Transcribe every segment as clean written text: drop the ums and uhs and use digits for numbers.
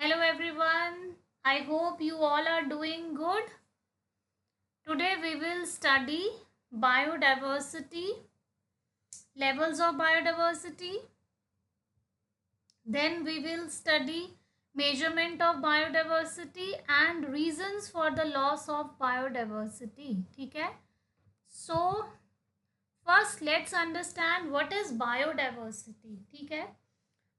Hello everyone. I hope you all are doing good. Today we will study biodiversity, levels of biodiversity. Then we will study measurement of biodiversity and reasons for the loss of biodiversity. ठीक है? So first let's understand what is biodiversity. ठीक है?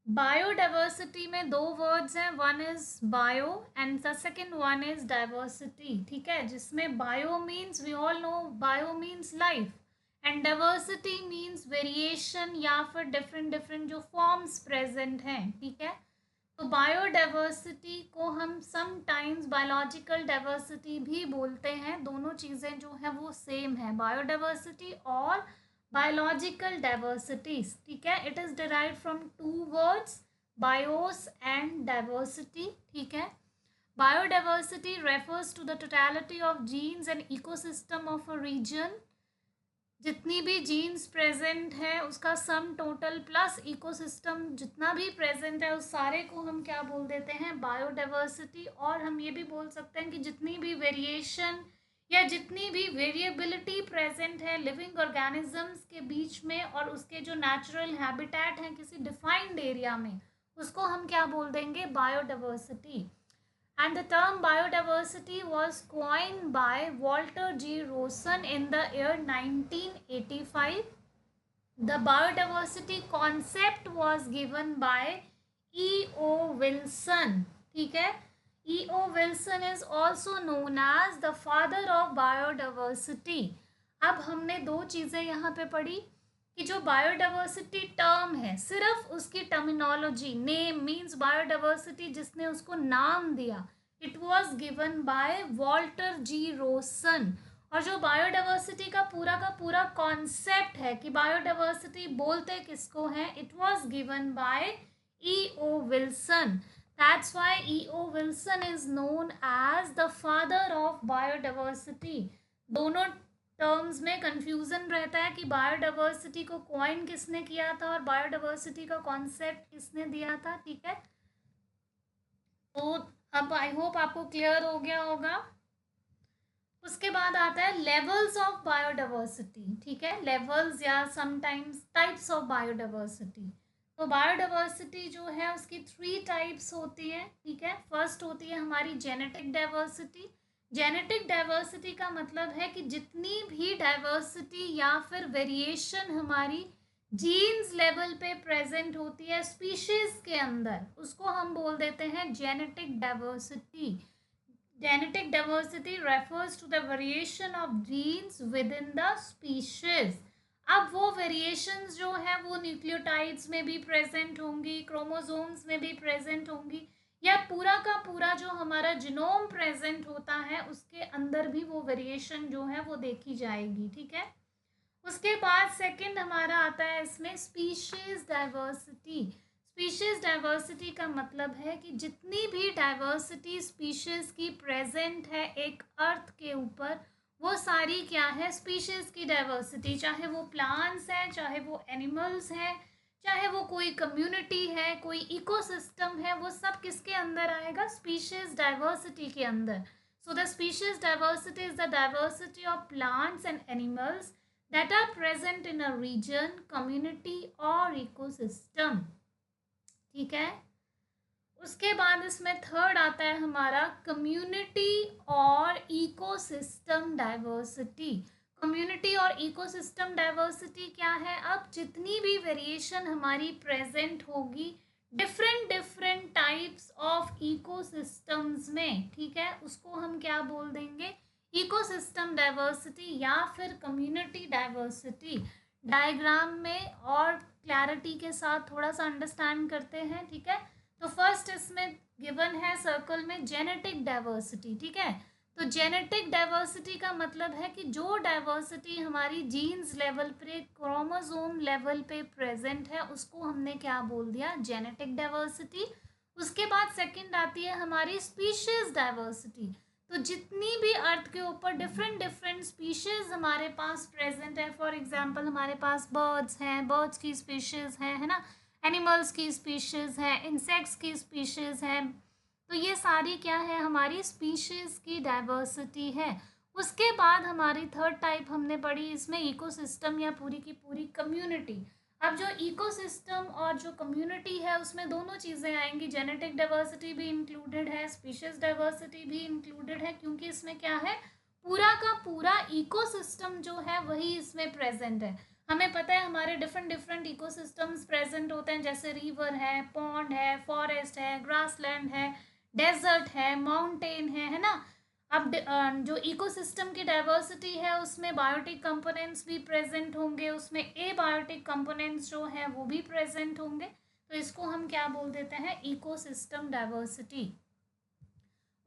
Biodiversity में दो words हैं, one is bio and the second one is diversity. ठीक है, जिसमें bio means we all know bio means life and diversity means variation या फिर डिफरेंट डिफरेंट जो फॉर्म्स प्रेजेंट हैं. ठीक है, तो बायोडाइवर्सिटी को हम समटाइम्स बायोलॉजिकल डाइवर्सिटी भी बोलते हैं. दोनों चीज़ें जो है वो सेम है, बायोडाइवर्सिटी और biological diversities. ठीक है, it is derived from two words, bios and diversity. ठीक है, biodiversity refers to the totality of genes and ecosystem of a region. जितनी भी जीन्स प्रेजेंट है उसका सम टोटल प्लस इकोसिस्टम जितना भी प्रेजेंट है उस सारे को हम क्या बोल देते हैं, बायोडाइवर्सिटी. और हम ये भी बोल सकते हैं कि जितनी भी वेरिएशन या जितनी भी वेरिएबिलिटी प्रेजेंट है लिविंग ऑर्गेनिजम्स के बीच में और उसके जो नेचुरल हैबिटेट हैं किसी डिफाइंड एरिया में, उसको हम क्या बोल देंगे, biodiversity. And the term biodiversity was coined by Walter G. Rosen in the year 1985. The biodiversity concept was given by E.O. Wilson. ठीक है, E.O. Wilson is also known as the father of biodiversity. अब हमने दो चीज़ें यहाँ पे पढ़ी कि जो बायोडाइवर्सिटी टर्म है सिर्फ उसकी टर्मिनोलॉजी, नेम मीन्स बायोडाइवर्सिटी, जिसने उसको नाम दिया, it was given by Walter G Rosen. और जो बायोडाइवर्सिटी का पूरा कॉन्सेप्ट है कि बायोडाइवर्सिटी बोलते किसको हैं, it was given bye E.O. Wilson. That's why E.O. Wilson is known as the father of biodiversity. दोनों टर्म्स में कंफ्यूजन रहता है कि बायोडाइवर्सिटी को कॉइन किसने किया था और बायोडाइवर्सिटी का कॉन्सेप्ट किसने दिया था. ठीक है, तो अब आई होप आपको क्लियर हो गया होगा. उसके बाद आता है लेवल्स ऑफ बायोडाइवर्सिटी. ठीक है, लेवल्स या समटाइम्स टाइप्स ऑफ बायोडाइवर्सिटी. तो बायोडाइवर्सिटी जो है उसकी 3 टाइप्स होती हैं. ठीक है, फर्स्ट होती है हमारी जेनेटिक डाइवर्सिटी. जेनेटिक डाइवर्सिटी का मतलब है कि जितनी भी डाइवर्सिटी या फिर वेरिएशन हमारी जीन्स लेवल पे प्रेजेंट होती है स्पीशीज के अंदर, उसको हम बोल देते हैं genetic diversity. Genetic diversity refers to the variation of genes within the species. अब वो वेरिएशंस जो है वो न्यूक्लियोटाइड्स में भी प्रेजेंट होंगी, क्रोमोसोम्स में भी प्रेजेंट होंगी, या पूरा का पूरा जो हमारा जीनोम प्रेजेंट होता है उसके अंदर भी वो वेरिएशन जो है वो देखी जाएगी. ठीक है, उसके बाद सेकंड हमारा आता है इसमें स्पीशीज डाइवर्सिटी. स्पीशीज डाइवर्सिटी का मतलब है कि जितनी भी डाइवर्सिटी स्पीशीज की प्रेजेंट है एक अर्थ के ऊपर, वो सारी क्या है, स्पीशीज की डाइवर्सिटी. चाहे वो प्लांट्स हैं, चाहे वो एनिमल्स हैं, चाहे वो कोई कम्युनिटी है, कोई इकोसिस्टम है, वो सब किसके अंदर आएगा, स्पीशीज डाइवर्सिटी के अंदर. So the species diversity is the diversity of plants and animals that are present in a region, community और ecosystem. ठीक है, उसके बाद इसमें थर्ड आता है हमारा कम्युनिटी और इकोसिस्टम डाइवर्सिटी. कम्युनिटी और इकोसिस्टम डाइवर्सिटी क्या है, अब जितनी भी वेरिएशन हमारी प्रेजेंट होगी different different types of ecosystems में, ठीक है, उसको हम क्या बोल देंगे, इकोसिस्टम डाइवर्सिटी या फिर कम्युनिटी डाइवर्सिटी. डायग्राम में और क्लैरिटी के साथ थोड़ा सा अंडरस्टैंड करते हैं. ठीक है, तो फर्स्ट इसमें गिवन है सर्कल में जेनेटिक डाइवर्सिटी. ठीक है, तो जेनेटिक डाइवर्सिटी का मतलब है कि जो डाइवर्सिटी हमारी जीन्स लेवल पे, क्रोमोसोम लेवल पे प्रेजेंट है, उसको हमने क्या बोल दिया, जेनेटिक डाइवर्सिटी. उसके बाद सेकंड आती है हमारी स्पीशीज डाइवर्सिटी. तो जितनी भी अर्थ के ऊपर डिफरेंट डिफरेंट स्पीशीज हमारे पास प्रेजेंट है, फॉर एग्जांपल हमारे पास बर्ड्स हैं, बर्ड्स की स्पीशीज है ना, एनिमल्स की स्पीशीज है, इंसेक्ट्स की स्पीशीज है, तो ये सारी क्या है, हमारी स्पीशीज़ की डाइवर्सिटी है। उसके बाद हमारी थर्ड टाइप हमने पढ़ी इसमें इकोसिस्टम या पूरी की पूरी कम्युनिटी। अब जो इकोसिस्टम और जो कम्युनिटी है उसमें दोनों चीज़ें आएंगी, जेनेटिक डाइवर्सिटी भी इंक्लूडेड है, स्पीशीज डाइवर्सिटी भी इंक्लूडेड है, क्योंकि इसमें क्या है, पूरा का पूरा इकोसिस्टम जो है वही इसमें प्रेजेंट है। हमें पता है हमारे डिफरेंट डिफरेंट इकोसिस्टम्स प्रेजेंट होते हैं, जैसे रिवर है, पॉन्ड है, फॉरेस्ट है, ग्रासलैंड है, डेजर्ट है, माउंटेन है ना। अब जो इकोसिस्टम की डाइवर्सिटी है उसमें बायोटिक कंपोनेंट्स भी प्रेजेंट होंगे, उसमें एबायोटिक कंपोनेंट्स जो है वो भी प्रेजेंट होंगे। तो इसको हम क्या बोल देते हैं, इकोसिस्टम डाइवर्सिटी।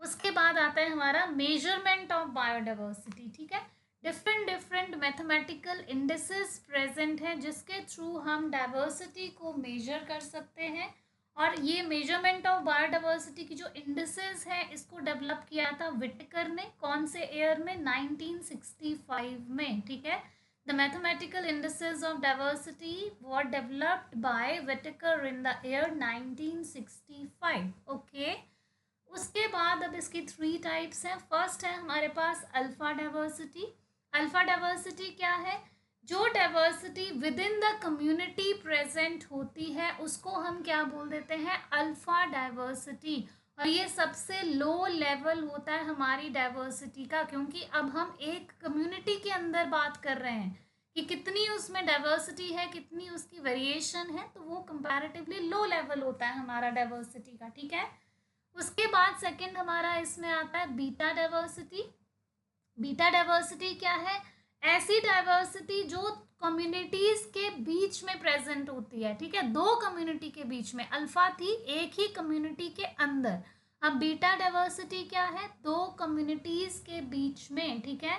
उसके बाद आता है हमारा मेजरमेंट ऑफ बायोडाइवर्सिटी। ठीक है, different different mathematical indices present हैं जिसके थ्रू हम डाइवर्सिटी को मेजर कर सकते हैं। और ये मेजरमेंट ऑफ बायोडाइवर्सिटी की जो इंडिसेस है इसको डेवलप किया था विटेकर ने, कौन से ईयर में, 1965 में। ठीक है, the mathematical indices of diversity were developed by Whittaker in the year 1965। Okay, उसके बाद अब इसकी थ्री टाइप्स हैं। फर्स्ट है हमारे पास अल्फा डाइवर्सिटी। अल्फा डाइवर्सिटी क्या है, जो diversity with in the community present होती है उसको हम क्या बोल देते हैं, अल्फा डाइवर्सिटी। और ये सबसे लो लेवल होता है हमारी डाइवर्सिटी का, क्योंकि अब हम एक कम्युनिटी के अंदर बात कर रहे हैं कि कितनी उसमें डाइवर्सिटी है, कितनी उसकी वेरिएशन है, तो वो कंपैरेटिवली लो लेवल होता है हमारा डाइवर्सिटी का। ठीक है, उसके बाद सेकंड हमारा इसमें आता है बीटा डाइवर्सिटी। बीटा डाइवर्सिटी क्या है, ऐसी डाइवर्सिटी जो कम्युनिटीज के बीच में प्रेजेंट होती है। ठीक है, दो कम्युनिटी के बीच में, अल्फा थी एक ही कम्युनिटी के अंदर, अब बीटा डाइवर्सिटी क्या है, दो कम्युनिटीज के बीच में। ठीक है,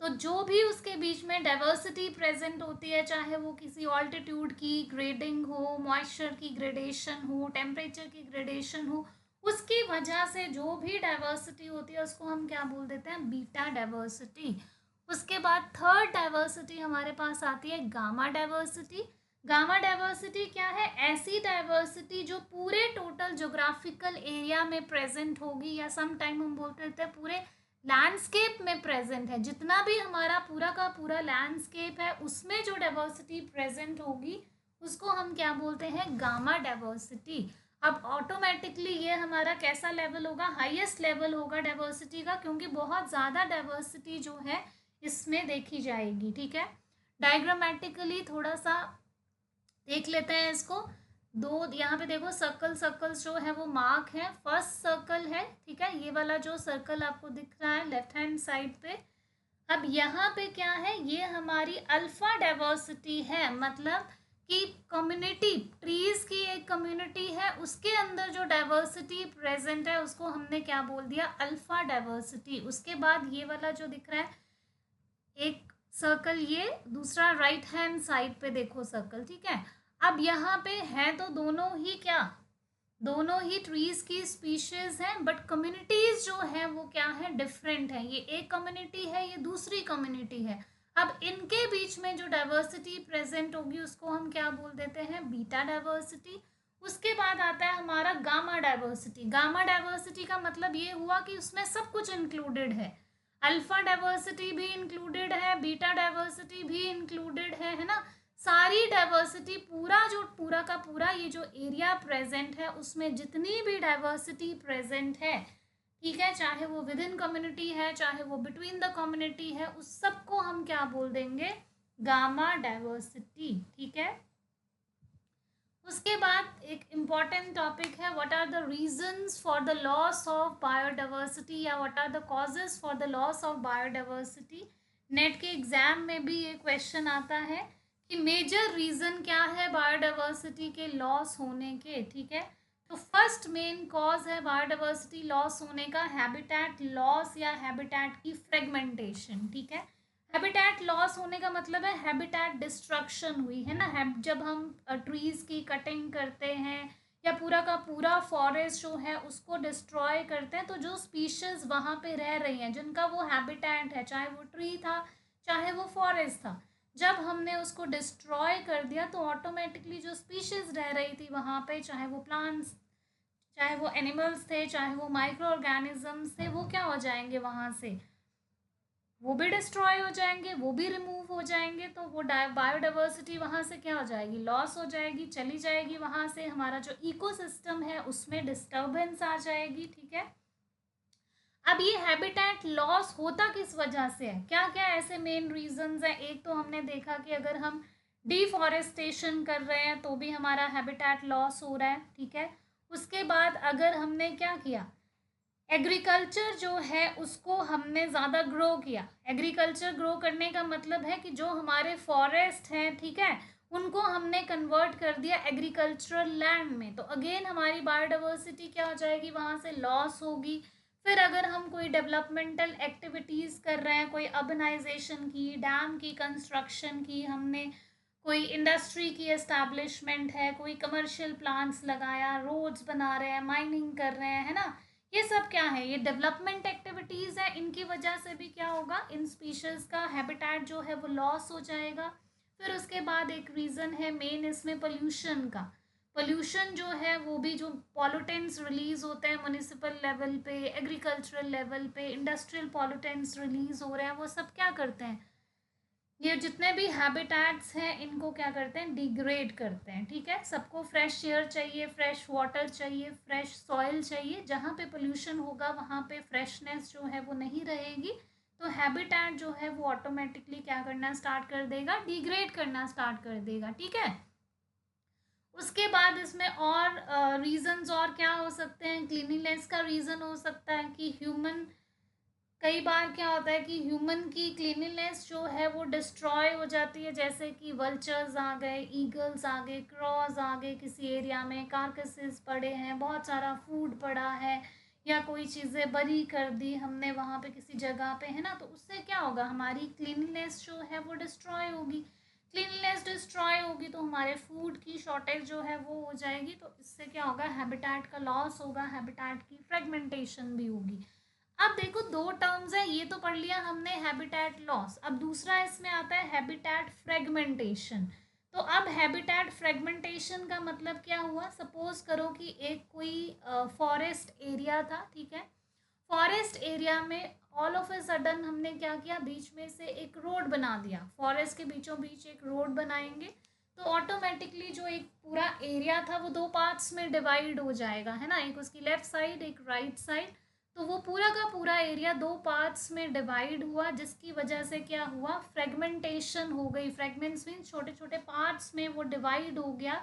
तो जो भी उसके बीच में डाइवर्सिटी प्रेजेंट होती है, चाहे वो किसी ऑल्टीट्यूड की ग्रेडिंग हो, मॉइस्चर की ग्रेडेशन हो, टेम्परेचर की ग्रेडेशन हो, उसकी वजह से जो भी डाइवर्सिटी होती है उसको हम क्या बोल देते हैं, बीटा डाइवर्सिटी। उसके बाद थर्ड डाइवर्सिटी हमारे पास आती है गामा डाइवर्सिटी। गामा डाइवर्सिटी क्या है, ऐसी डाइवर्सिटी जो पूरे टोटल ज्योग्राफिकल एरिया में प्रेजेंट होगी, या सम टाइम हम बोलते रहते हैं पूरे लैंडस्केप में प्रेजेंट है, जितना भी हमारा पूरा का पूरा लैंडस्केप है उसमें जो डाइवर्सिटी प्रेजेंट होगी उसको हम क्या बोलते हैं, गामा डाइवर्सिटी। अब ऑटोमेटिकली ये हमारा कैसा लेवल होगा, हाईएस्ट लेवल होगा डाइवर्सिटी का, क्योंकि बहुत ज़्यादा डाइवर्सिटी जो है इसमें देखी जाएगी। ठीक है, डायग्रामेटिकली थोड़ा सा देख लेते हैं इसको। दो यहाँ पे देखो सर्कल, सर्कल्स जो है वो मार्क है। फर्स्ट सर्कल है, ठीक है, ये वाला जो सर्कल आपको दिख रहा है लेफ्ट हैंड साइड पे। अब यहाँ पे क्या है, ये हमारी अल्फा डाइवर्सिटी है, मतलब कि कम्युनिटी, ट्रीज की एक कम्युनिटी है उसके अंदर जो डाइवर्सिटी प्रेजेंट है उसको हमने क्या बोल दिया, अल्फा डाइवर्सिटी। उसके बाद ये वाला जो दिख रहा है एक सर्कल, ये दूसरा राइट हैंड साइड पे देखो सर्कल। ठीक है, अब यहाँ पे है तो दोनों ही क्या, दोनों ही ट्रीज की स्पीशीज हैं, बट कम्युनिटीज जो है वो क्या है, डिफरेंट है। ये एक कम्युनिटी है, ये दूसरी कम्युनिटी है। अब इनके बीच में जो डाइवर्सिटी प्रेजेंट होगी उसको हम क्या बोल देते हैं, बीटा डाइवर्सिटी। उसके बाद आता है हमारा गामा डाइवर्सिटी। गामा डाइवर्सिटी का मतलब ये हुआ कि उसमें सब कुछ इंक्लूडेड है, अल्फा डाइवर्सिटी भी इंक्लूडेड है, बीटा डाइवर्सिटी भी इंक्लूडेड है ना। सारी डाइवर्सिटी, पूरा जो पूरा का पूरा ये जो एरिया प्रेजेंट है उसमें जितनी भी डाइवर्सिटी प्रेजेंट है, ठीक है, चाहे वो विद इन कम्युनिटी है, चाहे वो बिटवीन द कम्युनिटी है, उस सबको हम क्या बोल देंगे, गामा डाइवर्सिटी। ठीक है, उसके बाद एक इम्पॉर्टेंट टॉपिक है, what are the reasons for the loss of biodiversity, या what are the causes for the loss of biodiversity. NET के एग्जाम में भी ये क्वेश्चन आता है कि मेजर रीजन क्या है बायोडाइवर्सिटी के लॉस होने के। ठीक है, तो फर्स्ट मेन कॉज है बायोडाइवर्सिटी लॉस होने का हैबिटेट लॉस या हैबिटेट की फ्रेगमेंटेशन। ठीक है, हैबिटेट लॉस होने का मतलब है हैबिटेट डिस्ट्रक्शन हुई है ना। जब हम ट्रीज की कटिंग करते हैं या पूरा का पूरा फॉरेस्ट जो है उसको डिस्ट्रॉय करते हैं, तो जो स्पीशीज वहाँ पे रह रही हैं जिनका वो हैबिटेट है, चाहे वो ट्री था चाहे वो फॉरेस्ट था, जब हमने उसको डिस्ट्रॉय कर दिया तो ऑटोमेटिकली जो स्पीशीज रह रही थी वहाँ पे, चाहे वो प्लांट्स चाहे वो एनिमल्स थे, चाहे वो माइक्रो ऑर्गेनिजम्स थे, वो क्या हो जाएंगे वहाँ से, वो भी डिस्ट्रॉय हो जाएंगे, वो भी रिमूव हो जाएंगे। तो वो बायोडाइवर्सिटी वहाँ से क्या हो जाएगी, लॉस हो जाएगी, चली जाएगी वहाँ से। हमारा जो इकोसिस्टम है उसमें डिस्टर्बेंस आ जाएगी, ठीक है। अब ये हैबिटेट लॉस होता किस वजह से है, क्या क्या ऐसे मेन रीजंस हैं। एक तो हमने देखा कि अगर हम डिफॉरेस्टेशन कर रहे हैं तो भी हमारा हैबिटेट लॉस हो रहा है, ठीक है। उसके बाद अगर हमने क्या किया, एग्रीकल्चर जो है उसको हमने ज़्यादा ग्रो किया। एग्रीकल्चर ग्रो करने का मतलब है कि जो हमारे फॉरेस्ट हैं, ठीक है, उनको हमने कन्वर्ट कर दिया एग्रीकल्चरल लैंड में, तो अगेन हमारी बायोडाइवर्सिटी क्या हो जाएगी, वहाँ से लॉस होगी। फिर अगर हम कोई डेवलपमेंटल एक्टिविटीज़ कर रहे हैं, कोई अर्बनाइजेशन की, डैम की कंस्ट्रक्शन की, हमने कोई इंडस्ट्री की एस्टैब्लिशमेंट है, कोई कमर्शियल प्लांट्स लगाया, रोड्स बना रहे हैं, माइनिंग कर रहे हैं, है ना, ये सब क्या है, ये डेवलपमेंट एक्टिविटीज़ है। इनकी वजह से भी क्या होगा, इन स्पीशीज़ का हैबिटेट जो है वो लॉस हो जाएगा। फिर उसके बाद एक रीज़न है मेन इसमें पोल्यूशन का। पोल्यूशन जो है वो भी, जो पॉल्यूटेंट्स रिलीज़ होते हैं म्यूनिसिपल लेवल पे, एग्रीकल्चरल लेवल पे, इंडस्ट्रियल पॉल्यूटेंट्स रिलीज़ हो रहे हैं, वो सब क्या करते हैं, ये जितने भी हैबिटेट्स हैं इनको क्या करते हैं, डिग्रेड करते हैं, ठीक है। सबको फ्रेश एयर चाहिए, फ्रेश वाटर चाहिए, फ्रेश सॉइल चाहिए। जहाँ पे पोल्यूशन होगा वहाँ पे फ्रेशनेस जो है वो नहीं रहेगी, तो हैबिटेट जो है वो ऑटोमेटिकली क्या करना स्टार्ट कर देगा, डिग्रेड करना स्टार्ट कर देगा, ठीक है। उसके बाद इसमें और रीजंस और क्या हो सकते हैं, क्लीनिनेस का रीज़न हो सकता है कि ह्यूमन, कई बार क्या होता है कि ह्यूमन की क्लीनिनेस जो है वो डिस्ट्रॉय हो जाती है, जैसे कि वल्चर्स आ गए, ईगल्स आ गए, क्रॉस आ गए, किसी एरिया में कार्कसेस पड़े हैं, बहुत सारा फूड पड़ा है, या कोई चीज़ें बरी कर दी हमने वहाँ पे किसी जगह पे, है ना, तो उससे क्या होगा, हमारी क्लीनिनेस जो है वो डिस्ट्रॉय होगी। क्लीननेस डिस्ट्रॉय होगी तो हमारे फूड की शॉर्टेज जो है वो हो जाएगी, तो इससे क्या होगा, हैबिटेट का लॉस होगा, हैबिटेट की फ्रेगमेंटेशन भी होगी। अब देखो दो टर्म्स है, ये तो पढ़ लिया हमने हैबिटेट लॉस, अब दूसरा इसमें आता है हैबिटेट फ्रेगमेंटेशन। तो अब हैबिटेट फ्रेगमेंटेशन का मतलब क्या हुआ, सपोज करो कि एक कोई फॉरेस्ट एरिया था, ठीक है। फॉरेस्ट एरिया में ऑल ऑफ ए सडन हमने क्या किया, बीच में से एक रोड बना दिया, फॉरेस्ट के बीचों बीच एक रोड बनाएंगे, तो ऑटोमेटिकली जो एक पूरा एरिया था वो दो पार्ट्स में डिवाइड हो जाएगा, है ना, एक उसकी लेफ्ट साइड, एक राइट साइड। तो वो पूरा का पूरा एरिया दो पार्ट्स में डिवाइड हुआ, जिसकी वजह से क्या हुआ, फ्रेगमेंटेशन हो गई। फ्रेगमेंट्स मीन छोटे छोटे पार्ट्स में वो डिवाइड हो गया।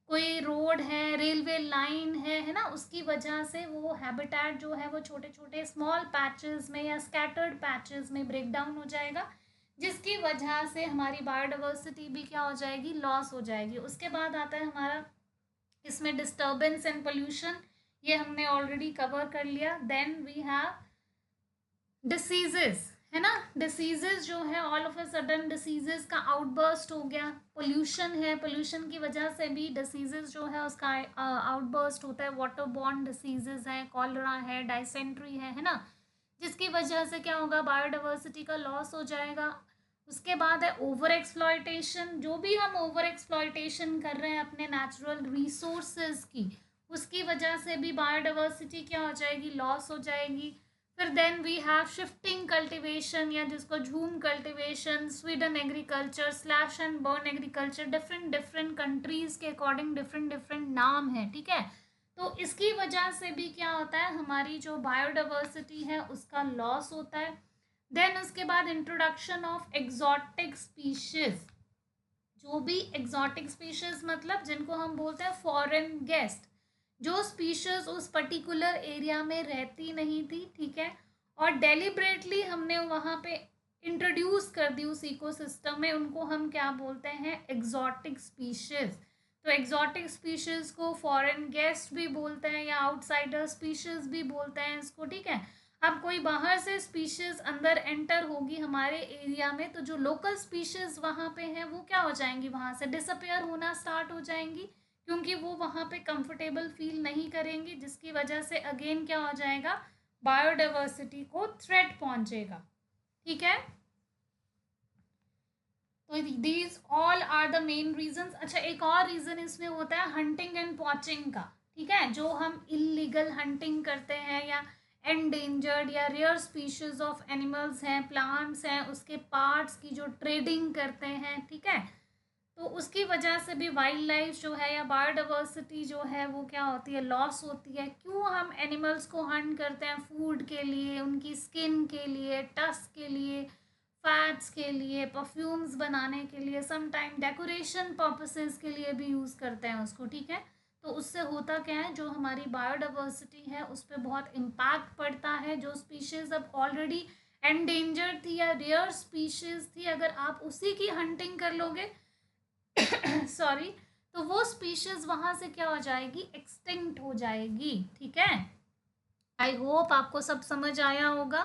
कोई रोड है, रेलवे लाइन है ना, उसकी वजह से वो हैबिटेट जो है वो छोटे छोटे स्मॉल पैचेस में या स्कैटर्ड पैचेस में ब्रेक डाउन हो जाएगा, जिसकी वजह से हमारी बायोडाइवर्सिटी भी क्या हो जाएगी, लॉस हो जाएगी। उसके बाद आता है हमारा इसमें डिस्टर्बेंस एंड पोल्यूशन, ये हमने ऑलरेडी कवर कर लिया। देन वी हैव डिसीजेस, है ना, डिसीजेस जो है all of a sudden diseases का आउटबर्स्ट हो गया। पोल्यूशन है, पोल्यूशन की वजह से भी डिसीजेस जो है उसका आउटबर्स्ट होता है। वाटर बॉर्न डिसीजेस है, कॉलरा है, डायसेंट्री है ना, जिसकी वजह से क्या होगा, बायोडाइवर्सिटी का लॉस हो जाएगा। उसके बाद है ओवर एक्सप्लॉयटेशन, जो भी हम ओवर एक्सप्लॉयटेशन कर रहे हैं अपने नेचुरल रिसोर्सेज की, उसकी वजह से भी बायोडाइवर्सिटी क्या हो जाएगी, लॉस हो जाएगी। फिर then we have shifting cultivation, या जिसको jhum cultivation, swidden agriculture, slash and burn agriculture, different different countries के अकॉर्डिंग डिफरेंट डिफरेंट नाम है, ठीक है। तो इसकी वजह से भी क्या होता है, हमारी जो बायोडाइवर्सिटी है उसका लॉस होता है। देन उसके बाद इंट्रोडक्शन ऑफ एग्जॉटिक स्पीशीज, जो भी एग्जॉटिक स्पीशीज मतलब जिनको हम बोलते हैं फॉरेन गेस्ट, जो स्पीशीज उस पर्टिकुलर एरिया में रहती नहीं थी, ठीक है, और डेलिबरेटली हमने वहाँ पे इंट्रोड्यूस कर दी उस इकोसिस्टम में, उनको हम क्या बोलते हैं, एग्जॉटिक स्पीशीज। तो एग्जॉटिक स्पीशीज को फॉरेन गेस्ट भी बोलते हैं या आउटसाइडर स्पीशीज भी बोलते हैं इसको, ठीक है। अब कोई बाहर से स्पीशीज अंदर एंटर होगी हमारे एरिया में, तो जो लोकल स्पीशीज वहाँ पे हैं वो क्या हो जाएंगी, वहाँ से डिसअपेयर होना स्टार्ट हो जाएंगी, क्योंकि वो वहाँ पे कंफर्टेबल फील नहीं करेंगी, जिसकी वजह से अगेन क्या हो जाएगा, बायोडाइवर्सिटी को थ्रेट पहुँचेगा, ठीक है। तो these all are the main reasons. अच्छा, एक और रीज़न इसमें होता है हंटिंग एंड पॉचिंग का, ठीक है, जो हम इलीगल हंटिंग करते हैं या एंडेंजर्ड या रेयर स्पीशीज ऑफ एनिमल्स हैं, प्लांट्स हैं, उसके पार्ट्स की जो ट्रेडिंग करते हैं, ठीक है, तो उसकी वजह से भी वाइल्ड लाइफ जो है या बायोडाइवर्सिटी जो है वो क्या होती है, लॉस होती है। क्यों हम एनिमल्स को हंट करते हैं? फूड के लिए, उनकी स्किन के लिए, टस्क के लिए, फैट्स के लिए, परफ्यूम्स बनाने के लिए, सम टाइम डेकोरेशन पर्पसेस के लिए भी यूज़ करते हैं उसको, ठीक है। तो उससे होता क्या है, जो हमारी बायोडाइवर्सिटी है उस पर बहुत इम्पैक्ट पड़ता है। जो स्पीशीज़ अब ऑलरेडी एंडेंजर्ड थी या रेयर स्पीशीज़ थी, अगर आप उसी की हंटिंग कर लोगे सॉरी, तो वो स्पीशीज वहां से क्या हो जाएगी, एक्सटिंक्ट हो जाएगी, ठीक है। आई होप आपको सब समझ आया होगा।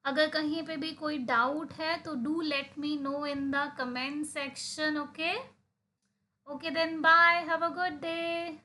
अगर कहीं पे भी कोई डाउट है तो do let me know in the comment section. Okay, okay then bye, have a good day.